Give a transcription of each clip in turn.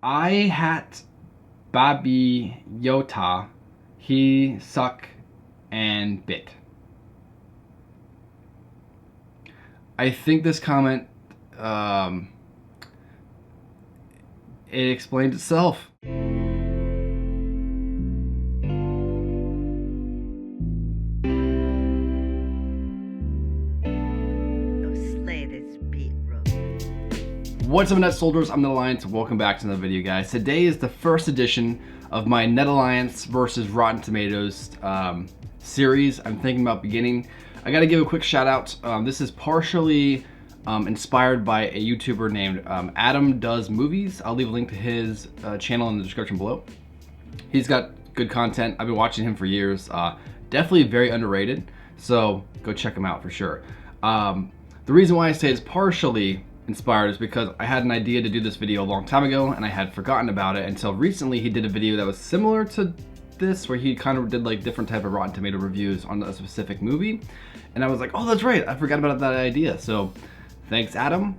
I hat Babi Yota, he suck and bit. I think this comment, it explains itself. What's up, Net Soldiers? I'm Net Alliance. Welcome back to another video, guys. Today is the first edition of my Net Alliance versus Rotten Tomatoes series I'm thinking about beginning. I gotta give a quick shout out. This is partially inspired by a YouTuber named Adam Does Movies. I'll leave a link to his channel in the description below. He's got good content. I've been watching him for years. Definitely very underrated, so go check him out for sure. The reason why I say it's partially inspired is because I had an idea to do this video a long time ago and I had forgotten about it until recently. He did a video that was similar to this where he kind of did like different type of Rotten Tomato reviews on a specific movie, and I was like, oh, that's right, I forgot about that idea. So thanks, Adam.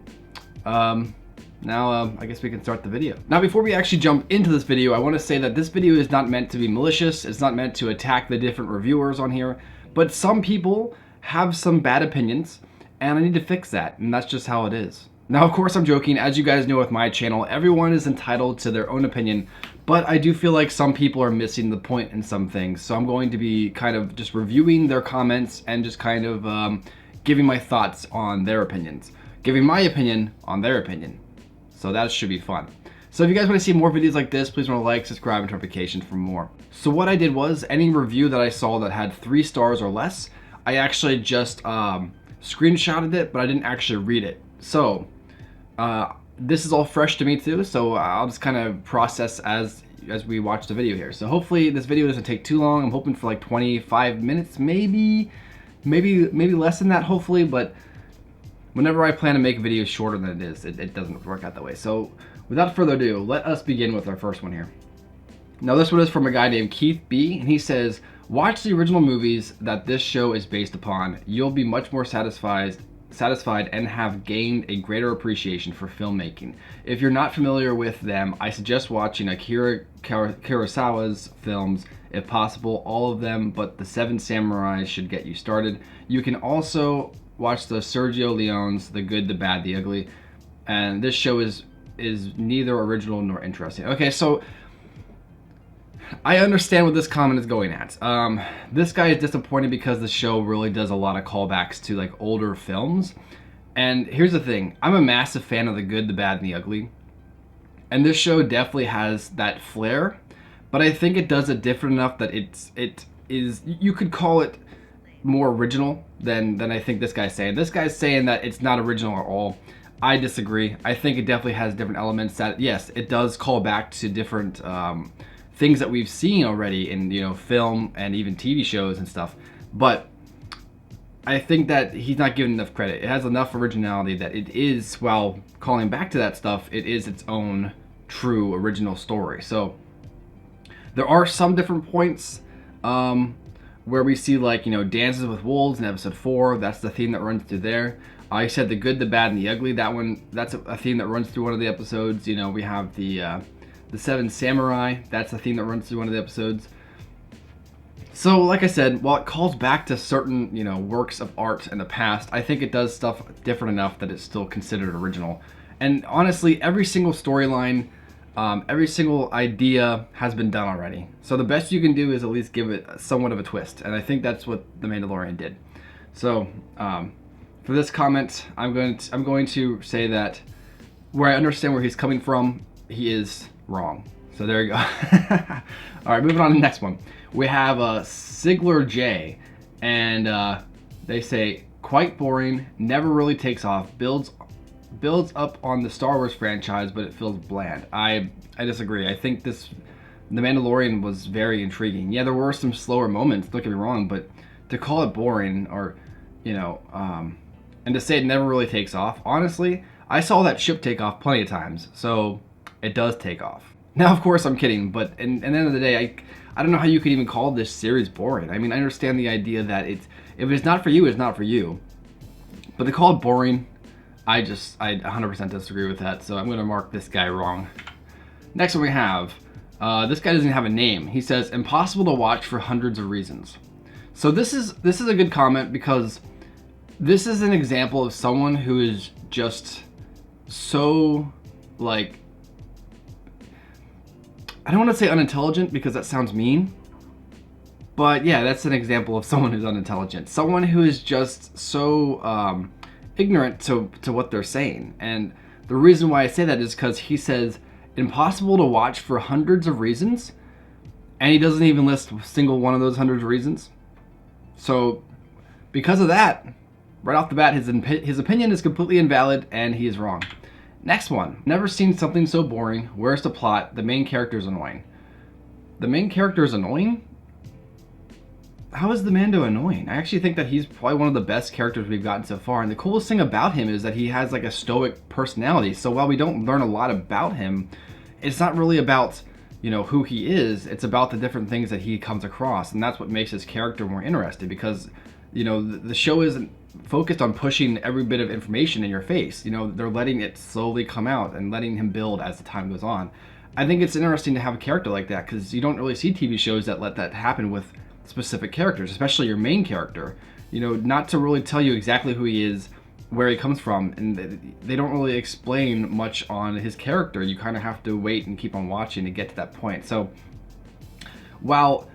Now I guess we can start the video. Now, before we actually jump into this video, I want to say that this video is not meant to be malicious. It's not meant to attack the different reviewers on here, but some people have some bad opinions and I need to fix that, and that's just how it is. Now, of course, I'm joking. As you guys know with my channel, everyone is entitled to their own opinion, but I do feel like some people are missing the point in some things. So I'm going to be kind of just reviewing their comments and just kind of giving my thoughts on their opinions, giving my opinion on their opinion. So that should be fun. So if you guys want to see more videos like this, please want to like, subscribe, and notifications for more. So what I did was, any review that I saw that had 3 stars or less, I actually just screenshotted it, but I didn't actually read it. So this is all fresh to me too, so I'll just kind of process as we watch the video here. So hopefully this video doesn't take too long. I'm hoping for like 25 minutes, maybe less than that, hopefully, but whenever I plan to make videos shorter than it is, it doesn't work out that way. So without further ado, let us begin with our first one here. Now, this one is from a guy named Keith B, and he says, watch the original movies that this show is based upon. You'll be much more satisfied and have gained a greater appreciation for filmmaking. If you're not familiar with them, I suggest watching Akira Kurosawa's films, if possible, all of them, but The Seven Samurai should get you started. You can also watch the Sergio Leone's The Good, the Bad, the Ugly, and this show is neither original nor interesting. Okay, so I understand what this comment is going at. This guy is disappointed because the show really does a lot of callbacks to like older films. And here's the thing, I'm a massive fan of The Good, the Bad, and the Ugly. And this show definitely has that flair, but I think it does it different enough that it is, you could call it more original than I think this guy's saying. This guy's saying that it's not original at all. I disagree. I think it definitely has different elements that, yes, it does call back to different things that we've seen already in, you know, film and even TV shows and stuff, but I think that he's not given enough credit. It has enough originality that it is, while calling back to that stuff, it is its own true original story. So there are some different points where we see, like, you know, Dances with Wolves in episode 4. That's the theme that runs through there. I said The Good, the Bad, and the Ugly. That one, that's a theme that runs through one of the episodes. You know, we have the Seven Samurai, that's the theme that runs through one of the episodes. So like I said, while it calls back to certain, you know, works of art in the past, I think it does stuff different enough that it's still considered original. And honestly, every single storyline, every single idea has been done already. So the best you can do is at least give it somewhat of a twist. And I think that's what The Mandalorian did. So for this comment, I'm going to say that where I understand where he's coming from, he is wrong. So there you go. All right, moving on to the next one. We have Sigler J, and they say, quite boring, never really takes off, builds up on the Star Wars franchise, but it feels bland. I disagree. I think The Mandalorian was very intriguing. Yeah, there were some slower moments, don't get me wrong, but to call it boring, or, you know, and to say it never really takes off, honestly, I saw that ship take off plenty of times, so it does take off. Now, of course, I'm kidding, but at the end of the day, I don't know how you could even call this series boring. I mean, I understand the idea that if it's not for you, it's not for you. But to call it boring, I 100% disagree with that, so I'm going to mark this guy wrong. Next one we have, this guy doesn't have a name. He says, impossible to watch for hundreds of reasons. So this is a good comment because this is an example of someone who is just so, like, I don't want to say unintelligent because that sounds mean, but yeah, that's an example of someone who's unintelligent. Someone who is just so ignorant to what they're saying. And the reason why I say that is because he says impossible to watch for hundreds of reasons, and he doesn't even list a single one of those hundreds of reasons. So because of that, right off the bat, his opinion is completely invalid and he is wrong. Next one. Never seen something so boring. Where's the plot? The main character is annoying. The main character is annoying? How is the Mando annoying? I actually think that he's probably one of the best characters we've gotten so far. And the coolest thing about him is that he has like a stoic personality. So while we don't learn a lot about him, it's not really about, you know, who he is. It's about the different things that he comes across. And that's what makes his character more interesting because, you know, the show isn't focused on pushing every bit of information in your face. You know, they're letting it slowly come out and letting him build as the time goes on. I think it's interesting to have a character like that because you don't really see TV shows that let that happen with specific characters, especially your main character. You know, not to really tell you exactly who he is, where he comes from, and they don't really explain much on his character. You kind of have to wait and keep on watching to get to that point. So while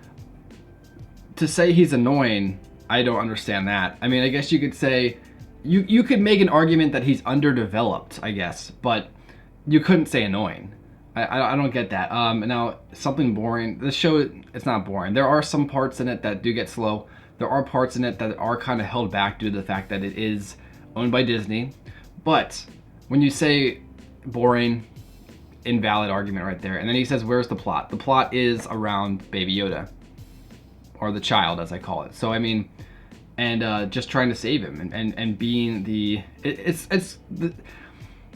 to say he's annoying, I don't understand that. I mean, I guess you could say, you could make an argument that he's underdeveloped, I guess, but you couldn't say annoying. I don't get that. Now, something boring. This show, it's not boring. There are some parts in it that do get slow. There are parts in it that are kind of held back due to the fact that it is owned by Disney. But when you say boring, invalid argument right there. And then he says, where's the plot? The plot is around Baby Yoda, or the child as I call it. So I mean, and just trying to save him and being the,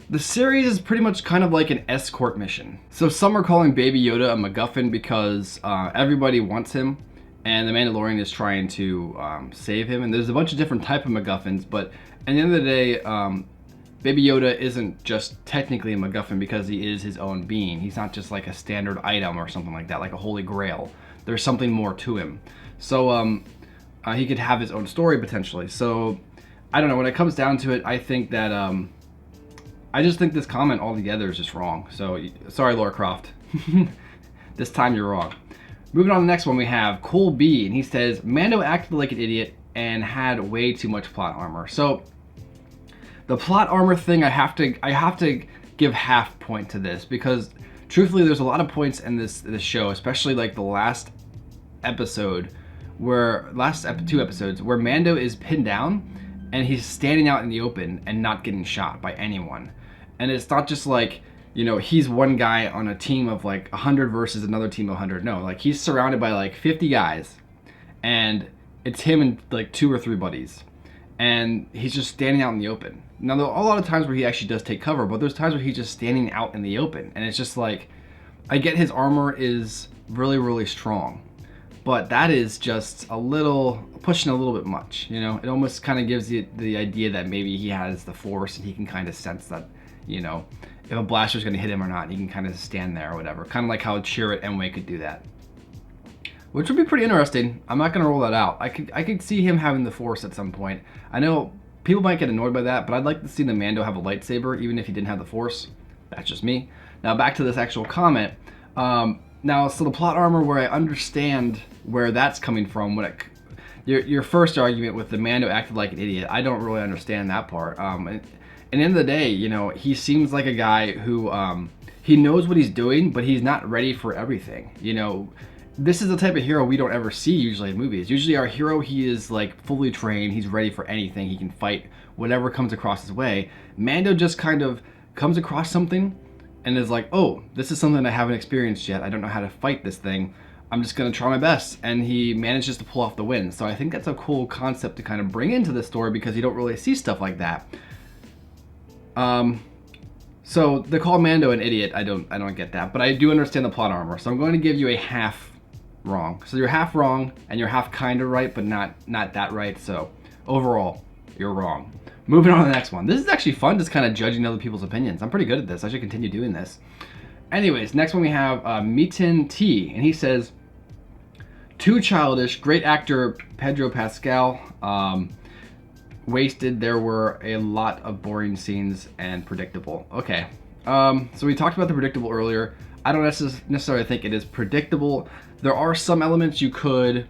the series is pretty much kind of like an escort mission. So some are calling Baby Yoda a MacGuffin because everybody wants him, and the Mandalorian is trying to save him. And there's a bunch of different type of MacGuffins, but at the end of the day, Baby Yoda isn't just technically a MacGuffin because he is his own being. He's not just like a standard item or something like that, like a holy grail. There's something more to him. So he could have his own story potentially. So I don't know. When it comes down to it, I think that I just think this comment altogether is just wrong. So sorry, Laura Croft. This time you're wrong. Moving on to the next one, we have Cole B, and he says Mando acted like an idiot and had way too much plot armor. So the plot armor thing, I have to give half point to this because truthfully, there's a lot of points in this show, especially like the last episode, two episodes where Mando is pinned down and he's standing out in the open and not getting shot by anyone. And it's not just like, you know, he's one guy on a team of like 100 versus another team of 100. No, like he's surrounded by like 50 guys and it's him and like 2 or 3 buddies. And he's just standing out in the open. Now, there are a lot of times where he actually does take cover, but there's times where he's just standing out in the open. And it's just like, I get his armor is really, really strong, but that is just pushing a little bit much, you know? It almost kind of gives you the idea that maybe he has the Force and he can kind of sense that, you know, if a blaster's going to hit him or not, he can kind of stand there or whatever. Kind of like how Chirrut Emwe could do that, which would be pretty interesting. I'm not going to rule that out. I could see him having the Force at some point. I know people might get annoyed by that, but I'd like to see the Mando have a lightsaber, even if he didn't have the Force. That's just me. Now back to this actual comment. Now, so the plot armor, where I understand where that's coming from, your first argument with the Mando acted like an idiot, I don't really understand that part. And in the day, you know, he seems like a guy who he knows what he's doing, but he's not ready for everything. You know, this is the type of hero we don't ever see usually in movies. Usually our hero, he is like fully trained, he's ready for anything, he can fight whatever comes across his way. Mando just kind of comes across something and is like, oh, this is something I haven't experienced yet. I don't know how to fight this thing. I'm just going to try my best. And he manages to pull off the win. So I think that's a cool concept to kind of bring into the story because you don't really see stuff like that. So they call Mando an idiot. I don't get that, but I do understand the plot armor. So I'm going to give you a half wrong. So you're half wrong and you're half kind of right, but not that right. So overall, you're wrong. Moving on to the next one. This is actually fun, just kind of judging other people's opinions. I'm pretty good at this. I should continue doing this. Anyways, next one we have Meetin T, and he says, too childish, great actor Pedro Pascal, wasted, there were a lot of boring scenes and predictable. Okay, so we talked about the predictable earlier. I don't necessarily think it is predictable. There are some elements you could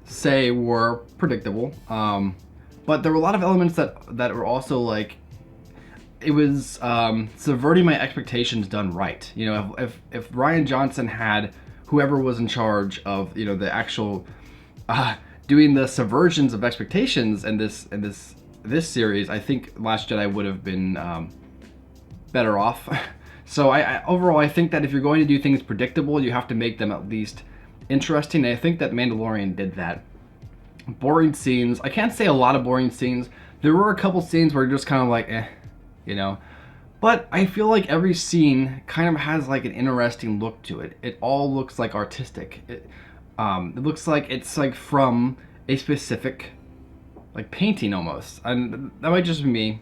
say were predictable, but there were a lot of elements that were also like, it was subverting my expectations done right. You know, if Rian Johnson had whoever was in charge of, you know, the actual doing the subversions of expectations in this series, I think Last Jedi would have been better off. So I overall, I think that if you're going to do things predictable, you have to make them at least interesting. And I think that Mandalorian did that. Boring scenes, I can't say a lot of boring scenes. There were a couple scenes where you're just kind of like, you know. But I feel like every scene kind of has like an interesting look to it. It all looks like artistic. It looks like it's like from a specific like painting almost. And that might just be me.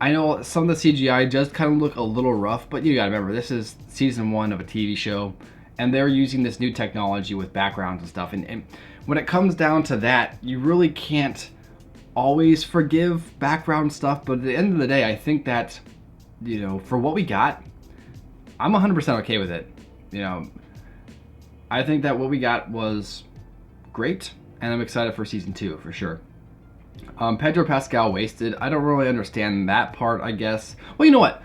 I know some of the CGI does kind of look a little rough, but you gotta remember, this is season 1 of a TV show, and they're using this new technology with backgrounds and stuff. And when it comes down to that, you really can't always forgive background stuff. But at the end of the day, I think that, you know, for what we got, I'm 100% okay with it. You know, I think that what we got was great, and I'm excited for season 2 for sure. Pedro Pascal wasted. I don't really understand that part, I guess. Well, you know what?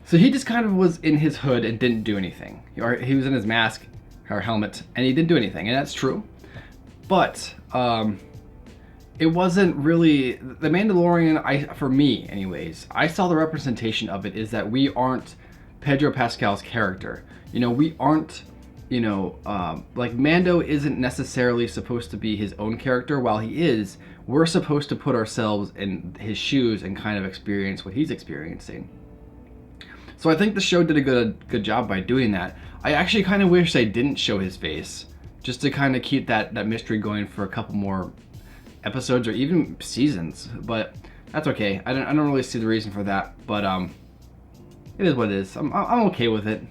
So he just kind of was in his hood and didn't do anything. Or he was in his mask or helmet and he didn't do anything, and that's true. But it wasn't really the Mandalorian. For me, anyways, I saw the representation of it is that we aren't Pedro Pascal's character. You know, we aren't. You know, like Mando isn't necessarily supposed to be his own character. While he is, we're supposed to put ourselves in his shoes and kind of experience what he's experiencing. So I think the show did a good job by doing that. I actually kind of wish they didn't show his face, just to kind of keep that mystery going for a couple more episodes or even seasons. But that's okay. I don't really see the reason for that. But it is what it is. I'm okay with it.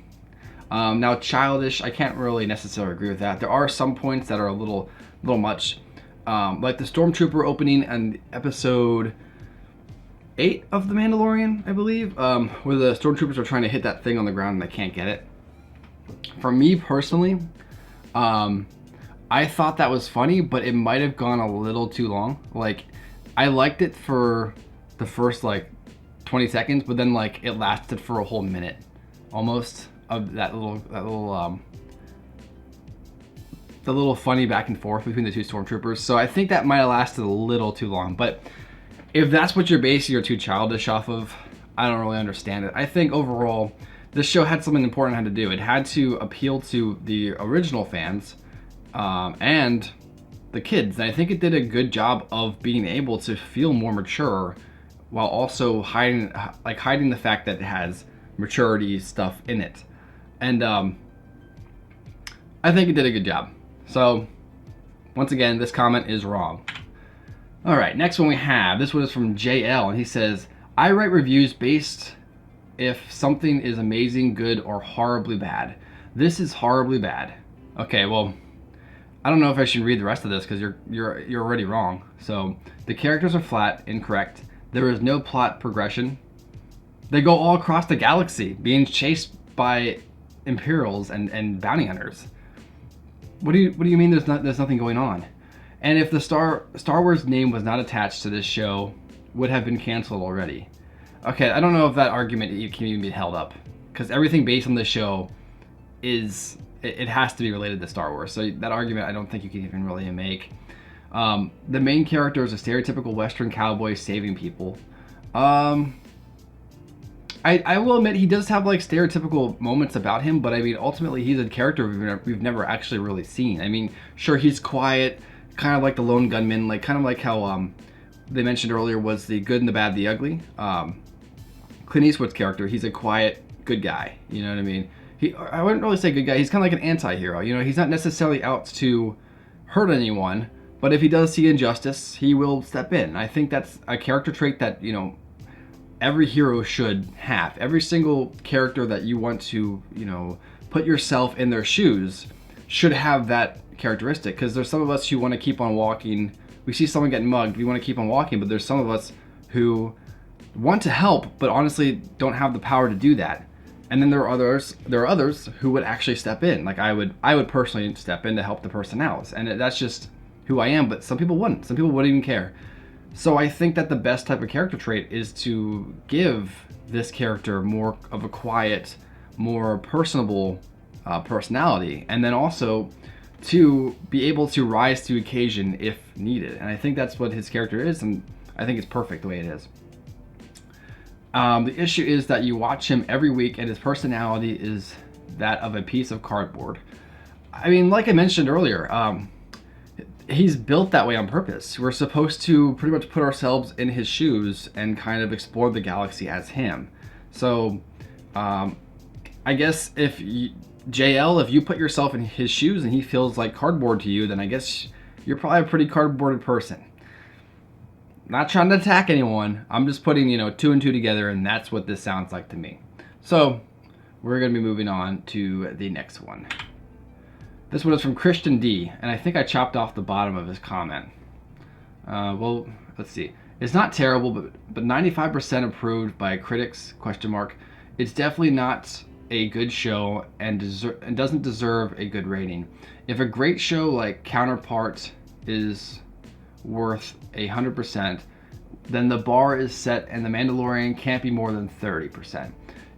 Now, childish, I can't really necessarily agree with that. There are some points that are a little much. Like the Stormtrooper opening and episode 8 of The Mandalorian, I believe, where the Stormtroopers are trying to hit that thing on the ground and they can't get it. For me personally, I thought that was funny, but it might have gone a little too long. Like, I liked it for the first, like, 20 seconds, but then, like, it lasted for a whole minute, almost. Of the little funny back and forth between the two stormtroopers. So I think that might have lasted a little too long. But if that's what you're basing your too childish off of, I don't really understand it. I think overall, this show had something important it had to do. It had to appeal to the original fans and the kids. And I think it did a good job of being able to feel more mature while also hiding the fact that it has maturity stuff in it. And I think it did a good job. So, once again, this comment is wrong. Alright, next one we have. This one is from JL, and he says, I write reviews based if something is amazing, good, or horribly bad. This is horribly bad. Okay, well, I don't know if I should read the rest of this because you're already wrong. So, the characters are flat, incorrect. There is no plot progression. They go all across the galaxy, being chased by Imperials and bounty hunters. What do you mean there's nothing going on? And if the Star Wars name was not attached to this show, would have been canceled already. Okay, I don't know if that argument can even be held up, because everything based on this show it has to be related to Star Wars. So that argument I don't think you can even really make. The main character is a stereotypical Western cowboy saving people. I will admit he does have like stereotypical moments about him, but I mean ultimately he's a character we've never actually really seen. I mean, sure, he's quiet, kind of like the lone gunman, like kind of like how they mentioned earlier was the good and the bad, the ugly. Clint Eastwood's character, he's a quiet good guy. You know what I mean? I wouldn't really say good guy. He's kind of like an anti-hero. You know, he's not necessarily out to hurt anyone, but if he does see injustice, he will step in. I think that's a character trait that, you know, every hero should have. Every single character that you want to, you know, put yourself in their shoes should have that characteristic. Because there's some of us who want to keep on walking. We see someone getting mugged, we want to keep on walking, but there's some of us who want to help, but honestly don't have the power to do that. And then there are others who would actually step in. Like I would personally step in to help the person out. And that's just who I am, but some people wouldn't. Some people wouldn't even care. So I think that the best type of character trait is to give this character more of a quiet, more personable personality, and then also to be able to rise to occasion if needed. And I think that's what his character is, and I think it's perfect the way it is. The issue is that you watch him every week and his personality is that of a piece of cardboard. I mean, like I mentioned earlier, he's built that way on purpose. We're supposed to pretty much put ourselves in his shoes and kind of explore the galaxy as him. So I guess if JL, if you put yourself in his shoes and he feels like cardboard to you, then I guess you're probably a pretty cardboarded person. Not trying to attack anyone. I'm just putting, you know, 2 and 2 together, and that's what this sounds like to me. So we're going to be moving on to the next one. This one is from Christian D, and I think I chopped off the bottom of his comment. Well, let's see. It's not terrible, but 95% approved by critics, ? It's definitely not a good show and doesn't deserve a good rating. If a great show like Counterpart is worth 100%, then the bar is set and The Mandalorian can't be more than 30%.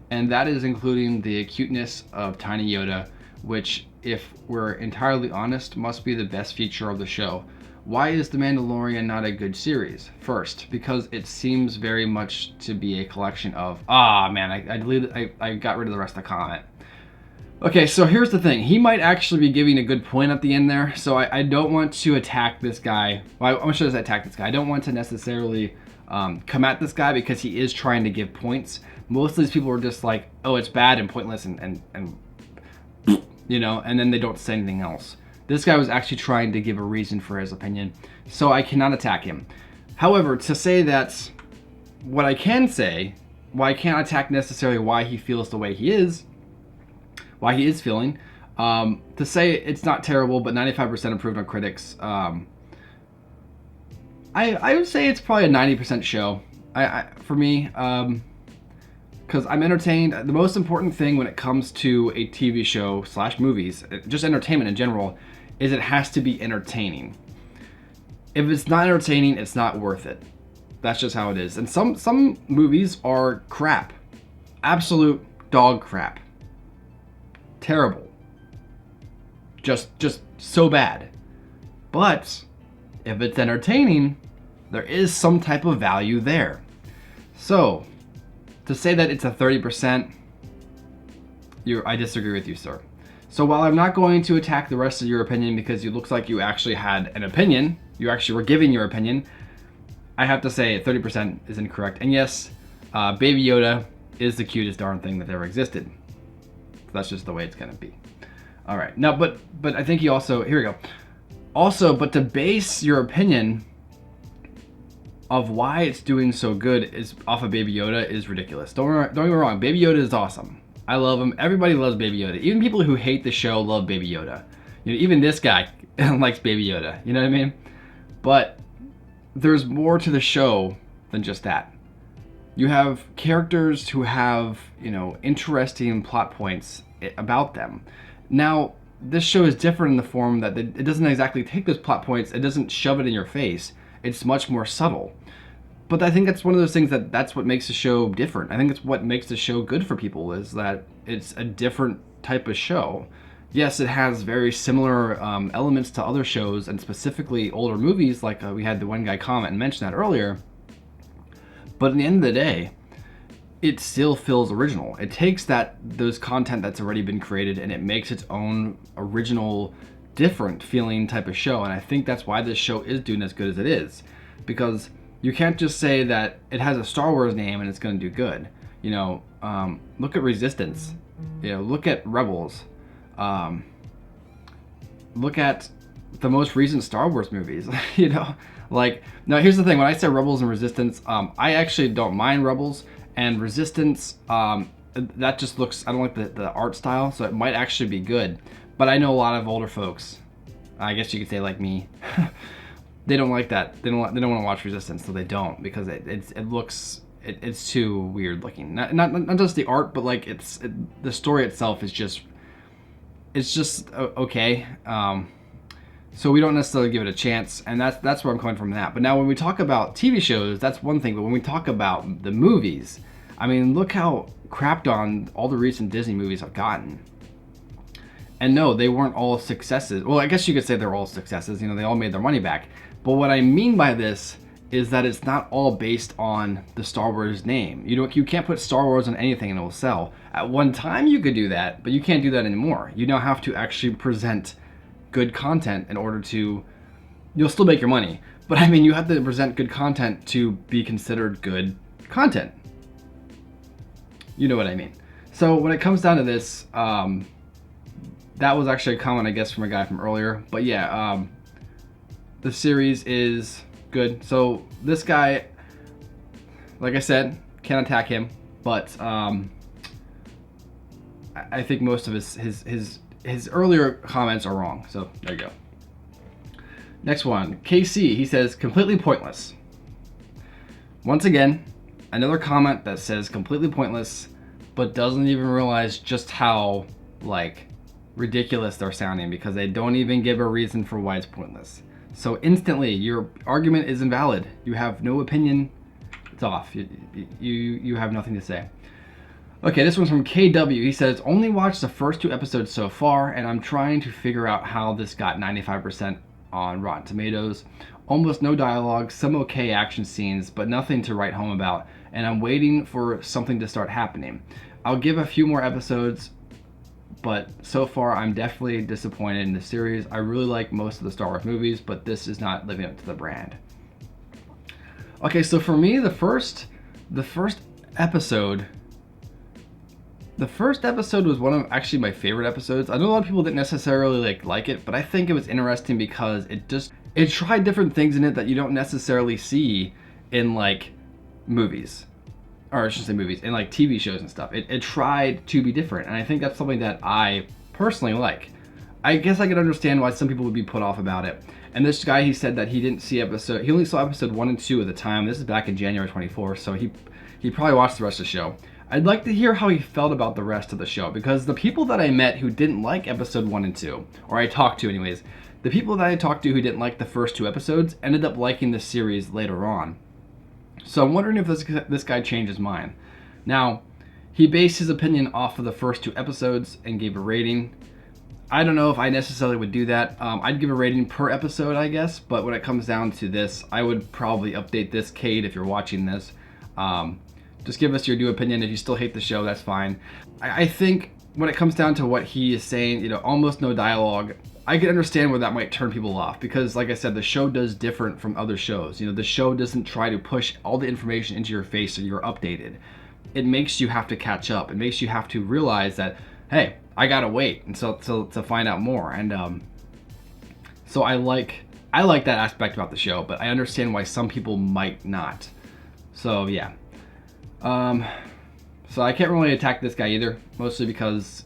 And that is including the acuteness of Tiny Yoda, which, if we're entirely honest, must be the best feature of the show. Why is The Mandalorian not a good series? First, because it seems very much to be a collection of... I got rid of the rest of the comment. Okay, so here's the thing. He might actually be giving a good point at the end there, so I don't want to attack this guy. Well, I'm sure attack this guy. I don't want to necessarily come at this guy because he is trying to give points. Most of these people are just like, oh, it's bad and pointless and you know, and then they don't say anything else. This guy was actually trying to give a reason for his opinion, so I cannot attack him. However, to say that, what I can say, why I can't attack necessarily why he feels the way he is, why he is feeling, to say it's not terrible, but 95% approved on critics, I would say it's probably a 90% show, for me, because I'm entertained. The most important thing when it comes to a TV show / movies, just entertainment in general, is it has to be entertaining. If it's not entertaining, it's not worth it. That's just how it is. And some movies are crap. Absolute dog crap. Terrible. Just so bad. But if it's entertaining, there is some type of value there. So, to say that it's a 30%, I disagree with you, sir. So while I'm not going to attack the rest of your opinion because it looks like you actually had an opinion, you actually were giving your opinion, I have to say 30% is incorrect. And yes, Baby Yoda is the cutest darn thing that ever existed. That's just the way it's gonna be. All right, now, but I think you also, here we go. Also, but to base your opinion of why it's doing so good is off of Baby Yoda is ridiculous. Don't get me wrong, Baby Yoda is awesome. I love him. Everybody loves Baby Yoda. Even people who hate the show love Baby Yoda. You know, even this guy likes Baby Yoda. You know what I mean? But there's more to the show than just that. You have characters who have, you know, interesting plot points about them. Now, this show is different in the form that it doesn't exactly take those plot points, it doesn't shove it in your face. It's much more subtle. But I think that's one of those things that's what makes the show different. I think it's what makes the show good for people, is that it's a different type of show. Yes, it has very similar elements to other shows, and specifically older movies, like we had the one guy comment and mention that earlier. But at the end of the day, it still feels original. It takes those content that's already been created and it makes its own original, different feeling type of show. And I think that's why this show is doing as good as it is, because you can't just say that it has a Star Wars name and it's going to do good. You know, look at Resistance. You know, look at Rebels. Look at the most recent Star Wars movies. You know, like, now here's the thing. When I say Rebels and Resistance, I actually don't mind Rebels And Resistance, that just looks, I don't like the art style, so it might actually be good. But I know a lot of older folks, I guess you could say like me, they don't like that. They don't want to watch Resistance, so they don't, because it's too weird looking. Not just the art, but like the story itself is just, it's just okay. So we don't necessarily give it a chance, and that's where I'm coming from that. But now when we talk about TV shows, that's one thing. But when we talk about the movies, I mean, look how crapped on all the recent Disney movies have gotten. And no, they weren't all successes. Well, I guess you could say they're all successes. You know, they all made their money back. But what I mean by this is that it's not all based on the Star Wars name. You can't put Star Wars on anything and it will sell. At one time you could do that, but you can't do that anymore. You now have to actually present good content in order to, you'll still make your money, but I mean, you have to present good content to be considered good content. You know what I mean? So when it comes down to this, that was actually a comment, I guess, from a guy from earlier. But yeah, the series is good. So this guy, like I said, can't attack him, but I think most of his earlier comments are wrong. So there you go. Next one, KC, he says, completely pointless. Once again, another comment that says completely pointless, but doesn't even realize just how, like, ridiculous they're sounding, because they don't even give a reason for why it's pointless. So instantly, your argument is invalid. You have no opinion. It's off. You have nothing to say. Okay, this one's from KW. He says, only watched the first 2 episodes so far, and I'm trying to figure out how this got 95% on Rotten Tomatoes. Almost no dialogue, some okay action scenes, but nothing to write home about, and I'm waiting for something to start happening. I'll give a few more episodes, but so far I'm definitely disappointed in the series. I really like most of the Star Wars movies, but this is not living up to the brand. Okay, so for me, the first episode was one of actually my favorite episodes. I know a lot of people didn't necessarily like it, but I think it was interesting because it tried different things in it that you don't necessarily see in like movies. Or I shouldn't say movies, in like TV shows and stuff. It tried to be different, and I think that's something that I personally like. I guess I could understand why some people would be put off about it. And this guy, he said that he only saw episode 1 and 2 at the time. This is back in January 24th, so he probably watched the rest of the show. I'd like to hear how he felt about the rest of the show, because the people that I met who didn't like episode 1 and 2, or I talked to anyways, the people that I talked to who didn't like the first 2 episodes ended up liking the series later on. So I'm wondering if this guy changed his mind. Now, he based his opinion off of the first 2 episodes and gave a rating. I don't know if I necessarily would do that. I'd give a rating per episode, I guess, but when it comes down to this, I would probably update this, Cade, if you're watching this. Just give us your new opinion. If you still hate the show, that's fine. I think when it comes down to what he is saying, you know, almost no dialogue, I can understand where that might turn people off, because like I said, the show does different from other shows. You know, the show doesn't try to push all the information into your face so you're updated. It makes you have to catch up. It makes you have to realize that, hey, I gotta wait and so to find out more. And so I like that aspect about the show, but I understand why some people might not. So yeah. So I can't really attack this guy either, mostly because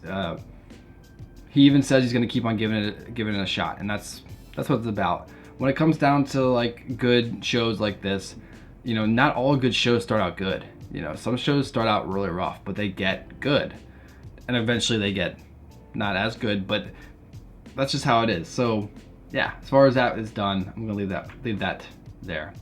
he even says he's gonna keep on giving it a shot, and that's what it's about. When it comes down to like good shows like this, you know, not all good shows start out good. You know, some shows start out really rough, but they get good, and eventually they get not as good. But that's just how it is. So yeah, as far as that is done, I'm gonna leave that there.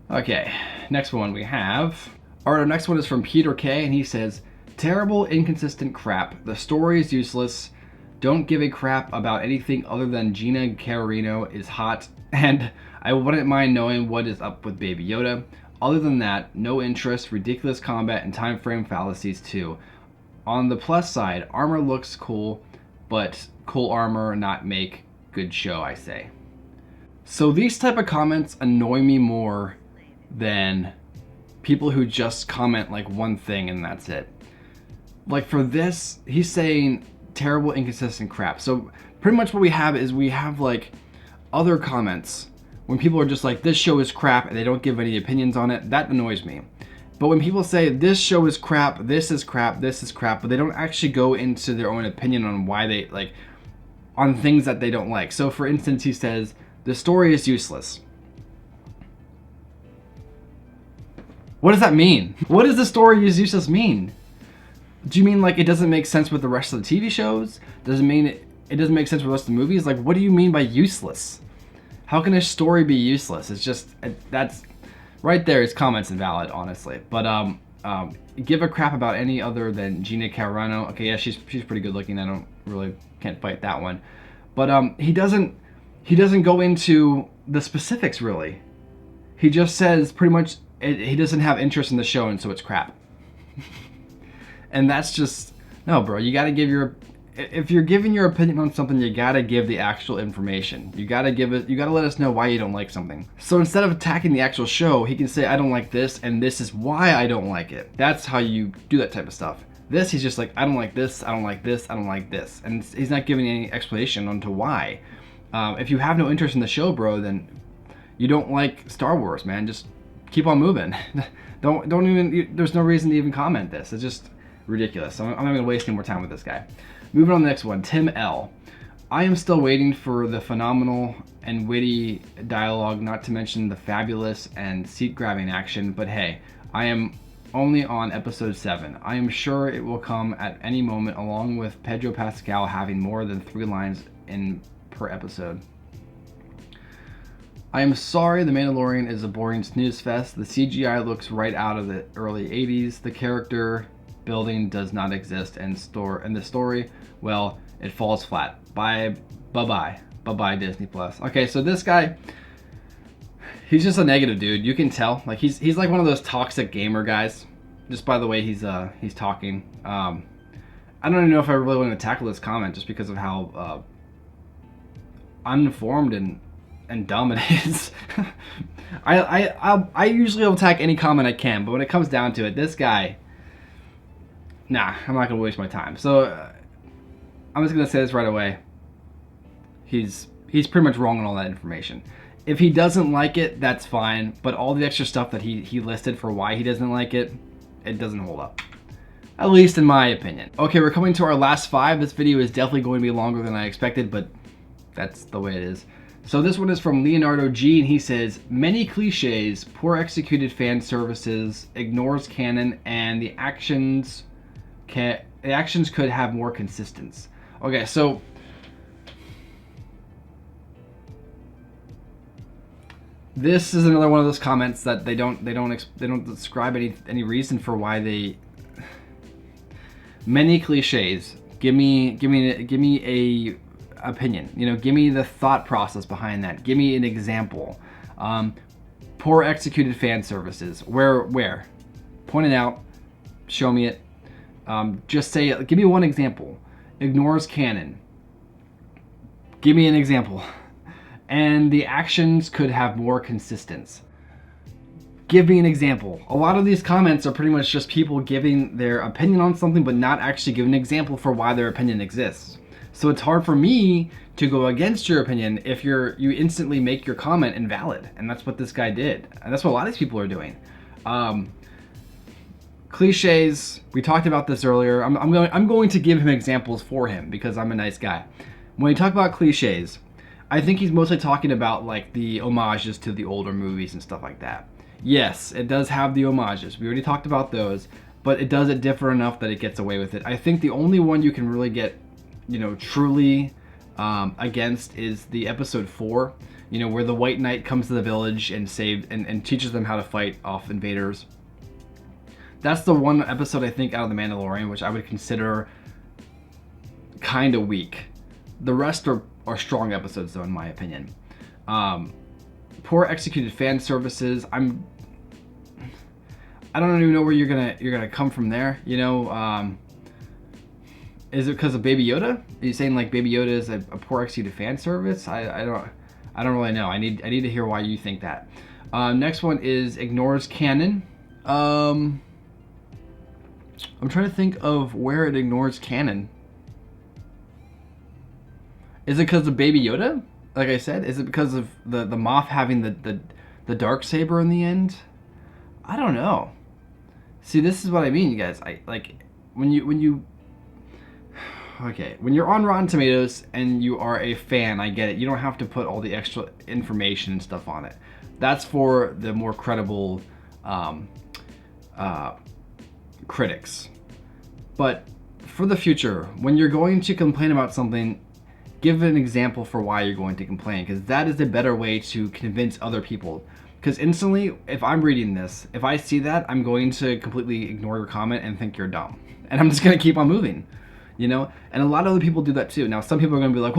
Okay, next one we have. All right, our next one is from Peter K, and he says, terrible, inconsistent crap. The story is useless. Don't give a crap about anything other than Gina Carano is hot, and I wouldn't mind knowing what is up with Baby Yoda. Other than that, no interest, ridiculous combat, and time frame fallacies too. On the plus side, armor looks cool, but cool armor not make good show, I say. So these type of comments annoy me more than people who just comment like one thing and that's it. Like for this, he's saying terrible, inconsistent crap. So pretty much what we have like other comments when people are just like, this show is crap, and they don't give any opinions on it. That annoys me. But when people say this show is crap, this is crap, this is crap, but they don't actually go into their own opinion on why they like, on things that they don't like. So for instance, he says the story is useless. What does that mean? What does the story is useless mean? Do you mean like it doesn't make sense with the rest of the TV shows? Does it mean it doesn't make sense with the rest of the movies? Like, what do you mean by useless? How can a story be useless? It's just, that's right there. His comment's invalid, honestly. But give a crap about any other than Gina Carano. Okay, yeah, she's pretty good looking. Can't fight that one. But he doesn't go into the specifics really. He just says pretty much he doesn't have interest in the show, and so it's crap. And that's just, no, bro. You got to give if you're giving your opinion on something, you got to give the actual information. You got to let us know why you don't like something. So instead of attacking the actual show, he can say, I don't like this, and this is why I don't like it. That's how you do that type of stuff. This, he's just like, I don't like this, I don't like this, I don't like this. And he's not giving any explanation onto why. If you have no interest in the show, bro, then you don't like Star Wars, man. Just keep on moving. Don't even, there's no reason to even comment this. It's just ridiculous. I'm not going to waste any more time with this guy. Moving on to the next one, Tim L. I am still waiting for the phenomenal and witty dialogue, not to mention the fabulous and seat-grabbing action, but hey, I am only on episode 7. I am sure it will come at any moment, along with Pedro Pascal having more than 3 lines per episode. I am sorry, The Mandalorian is a boring snooze fest. The CGI looks right out of the early 80s. The character building does not exist, and the story, well, it falls flat. Bye-bye Disney Plus. Okay, so this guy, he's just a negative dude. You can tell. Like he's like one of those toxic gamer guys. Just by the way he's talking. I don't even know if I really want to tackle this comment just because of how uninformed and dumb it is. I usually will attack any comment I can, but when it comes down to it, this guy, nah, I'm not gonna waste my time. So I'm just gonna say this right away. He's pretty much wrong on all that information. If he doesn't like it, that's fine. But all the extra stuff that he listed for why he doesn't like it, it doesn't hold up. At least in my opinion. Okay, we're coming to our last 5. This video is definitely going to be longer than I expected, but that's the way it is. So this one is from Leonardo G, and he says, many cliches, poor executed fan services, ignores canon, and the actions could have more consistency. Okay, so this is another one of those comments that they don't describe any reason for why they. Many cliches. Give me a opinion. You know, give me the thought process behind that. Give me an example. Poor executed fan services. Where? Point it out. Show me it. Just say. Give me one example. Ignores canon. Give me an example. And the actions could have more consistency. Give me an example. A lot of these comments are pretty much just people giving their opinion on something but not actually giving an example for why their opinion exists. So it's hard for me to go against your opinion if you instantly make your comment invalid. And that's what this guy did. And that's what a lot of these people are doing. Cliches, we talked about this earlier. I'm going to give him examples for him because I'm a nice guy. When we talk about cliches, I think he's mostly talking about like the homages to the older movies and stuff like that. Yes, it does have the homages. We already talked about those, but it doesn't differ enough that it gets away with it. I think the only one you can really get, truly against is the episode 4, where the White Knight comes to the village and and teaches them how to fight off invaders. That's the one episode I think out of The Mandalorian which I would consider kind of weak. The rest are strong episodes though, in my opinion. Poor executed fan services. I don't even know where you're gonna come from there. Is it because of Baby Yoda? Are you saying like Baby Yoda is a poor executed fan service? I don't really know. I need to hear why you think that. Next one is ignores canon. I'm trying to think of where it ignores canon. Is it because of Baby Yoda? Like I said, is it because of the Moff having the dark saber in the end? I don't know. See, this is what I mean, you guys. I like when you okay, when you're on Rotten Tomatoes and you are a fan, I get it. You don't have to put all the extra information and stuff on it. That's for the more credible critics. But for the future, when you're going to complain about something, give an example for why you're going to complain, because that is a better way to convince other people. Because instantly, if I'm reading this, if I see that, I'm going to completely ignore your comment and think you're dumb. And I'm just going to keep on moving, you know? And a lot of other people do that too. Now, some people are going to be like,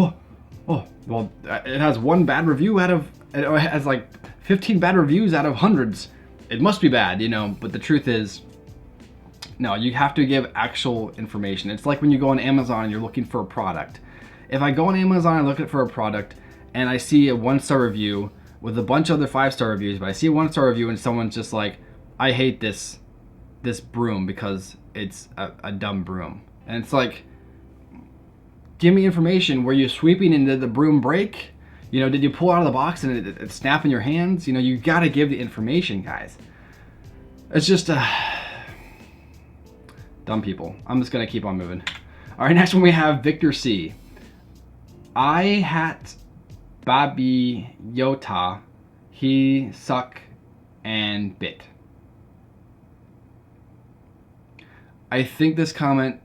well, it has one bad review out of, it has like 15 bad reviews out of hundreds. It must be bad, you know? But the truth is, no, you have to give actual information. It's like when you go on Amazon and you're looking for a product. If I go on Amazon and look for a product and I see a 1-star review with a bunch of other 5-star reviews, but I see a 1-star review and someone's just like, I hate this broom because it's a dumb broom. And it's like, give me information. Were you sweeping and did the broom break? You know, did you pull it out of the box and it snap in your hands? You know, you gotta give the information, guys. It's just dumb people. I'm just gonna keep on moving. All right, next one we have Victor C. I hat Babi Yota, he suck and bit. I think this comment,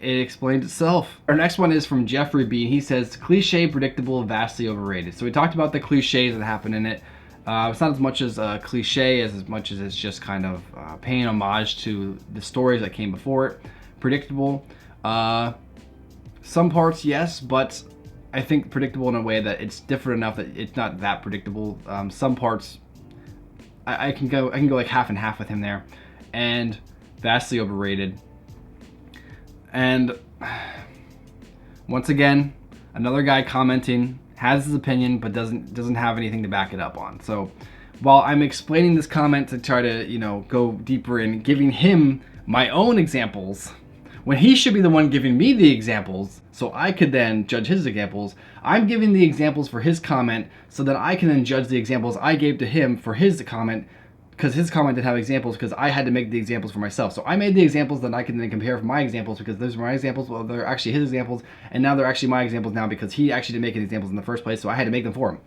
it explains itself. Our next one is from Jeffrey B. He says, cliche, predictable, vastly overrated. So we talked about the cliches that happen in it. It's not as much as a cliche as much as it's just kind of paying homage to the stories that came before it. Predictable. Some parts, yes, but I think predictable in a way that it's different enough that it's not that predictable. Some parts, I can go like half and half with him there, and vastly overrated. And once again, another guy commenting has his opinion but doesn't have anything to back it up on. So while I'm explaining this comment to try to, you know, go deeper in giving him my own examples, when he should be the one giving me the examples so I could then judge his examples, I'm giving the examples for his comment so that I can then judge the examples I gave to him for his comment, because his comment didn't have examples because I had to make the examples for myself. So I made the examples that I can then compare for my examples because those are my examples. Well, they're actually his examples, and now they're actually my examples now because he actually didn't make any examples in the first place, so I had to make them for him.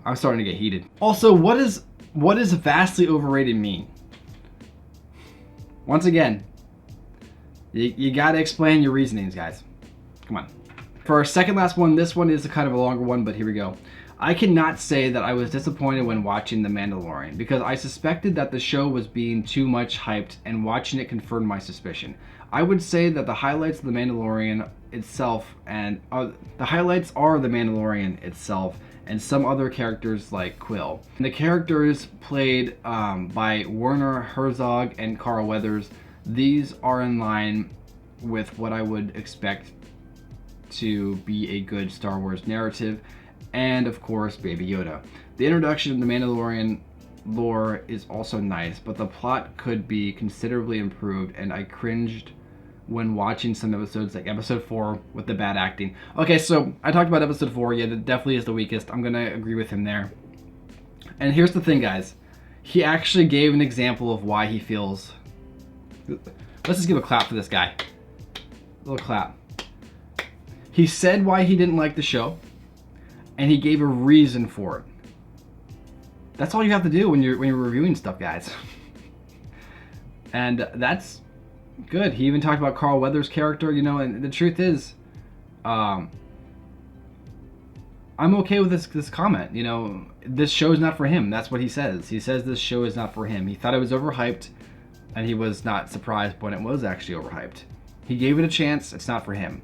I'm starting to get heated. Also, what does vastly overrated mean? Once again, you gotta explain your reasonings, guys. Come on. For our second last one, this one is a kind of a longer one, but here we go. I cannot say that I was disappointed when watching The Mandalorian because I suspected that the show was being too much hyped, and watching it confirmed my suspicion. I would say that the highlights of The Mandalorian itself and the highlights are The Mandalorian itself and some other characters like Quill. And the characters played by Werner Herzog and Carl Weathers, these are in line with what I would expect to be a good Star Wars narrative. And of course, Baby Yoda. The introduction of the Mandalorian lore is also nice, but the plot could be considerably improved, and I cringed when watching some episodes, like episode 4 with the bad acting. Okay, so I talked about episode 4. Yeah, that definitely is the weakest. I'm gonna agree with him there. And here's the thing, guys. He actually gave an example of why he feels. Let's just give a clap for this guy. A little clap. He said why he didn't like the show, and he gave a reason for it. That's all you have to do when you're reviewing stuff, guys. And that's good. He even talked about Carl Weathers' character, you know, and the truth is, I'm okay with this comment. You know, this show is not for him. That's what he says. He says this show is not for him. He thought it was overhyped, and he was not surprised when it was actually overhyped. He gave it a chance. It's not for him.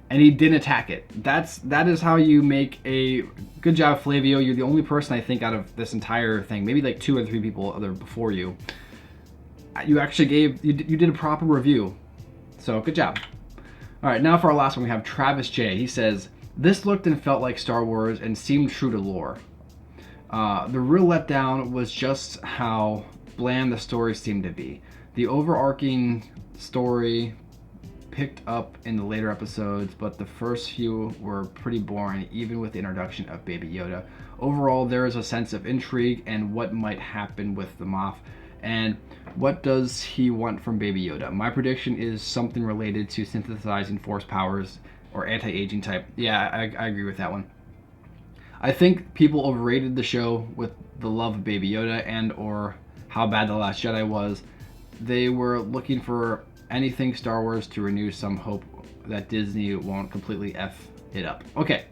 And he didn't attack it. That is how you make a good job, Flavio. You're the only person I think out of this entire thing, maybe like 2 or 3 people other before you. You actually you did a proper review. So good job. All right, now for our last one, we have Travis J. He says, this looked and felt like Star Wars and seemed true to lore. The real letdown was just how bland the story seemed to be. The overarching story picked up in the later episodes, but the first few were pretty boring, even with the introduction of Baby Yoda. Overall, there is a sense of intrigue and what might happen with the Moff, and what does he want from Baby Yoda? My prediction is something related to synthesizing force powers or anti-aging type. Yeah, I agree with that one. I think people overrated the show with the love of Baby Yoda and or how bad The Last Jedi was. They were looking for anything Star Wars to renew some hope that Disney won't completely F it up. Okay.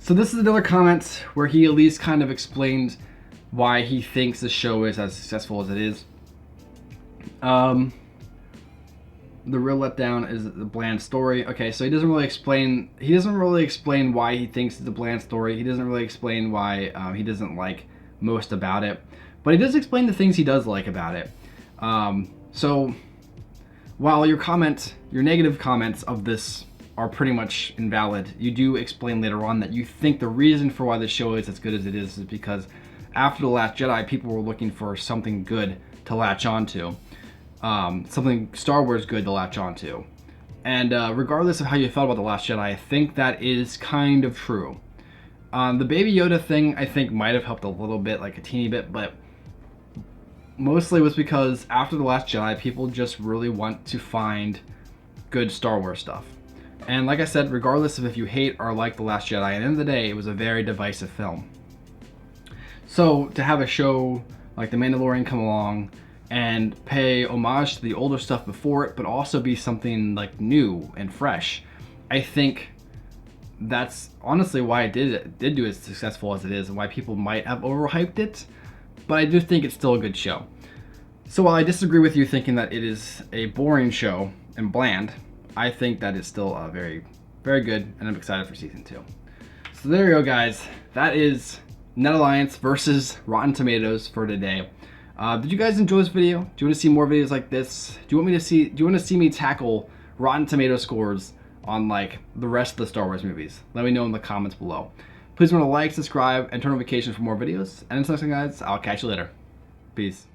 So this is another comment where he at least kind of explained why he thinks the show is as successful as it is. The real letdown is the bland story. Okay, so he doesn't really explain why he thinks it's a bland story. He doesn't really explain why he doesn't like most about it. But he does explain the things he does like about it. So while your negative comments of this are pretty much invalid, you do explain later on that you think the reason for why the show is as good as it is because after The Last Jedi, people were looking for something good to latch onto. Something Star Wars good to latch onto. And regardless of how you felt about The Last Jedi, I think that is kind of true. The Baby Yoda thing, I think, might have helped a little bit, like a teeny bit, but mostly was because after The Last Jedi, people just really want to find good Star Wars stuff. And like I said, regardless of if you hate or like The Last Jedi, at the end of the day, it was a very divisive film. So to have a show like The Mandalorian come along and pay homage to the older stuff before it, but also be something like new and fresh, I think that's honestly why it did do as successful as it is, and why people might have overhyped it. But I do think it's still a good show. So while I disagree with you thinking that it is a boring show and bland, I think that it's still very, very good, and I'm excited for season 2. So there you go, guys. That is Net Alliance versus Rotten Tomatoes for today. Did you guys enjoy this video? Do you want to see more videos like this? Do you want to see me tackle Rotten Tomato scores on like the rest of the Star Wars movies? Let me know in the comments below. Please remember to like, subscribe, and turn notifications for more videos. And until next time, guys, I'll catch you later. Peace.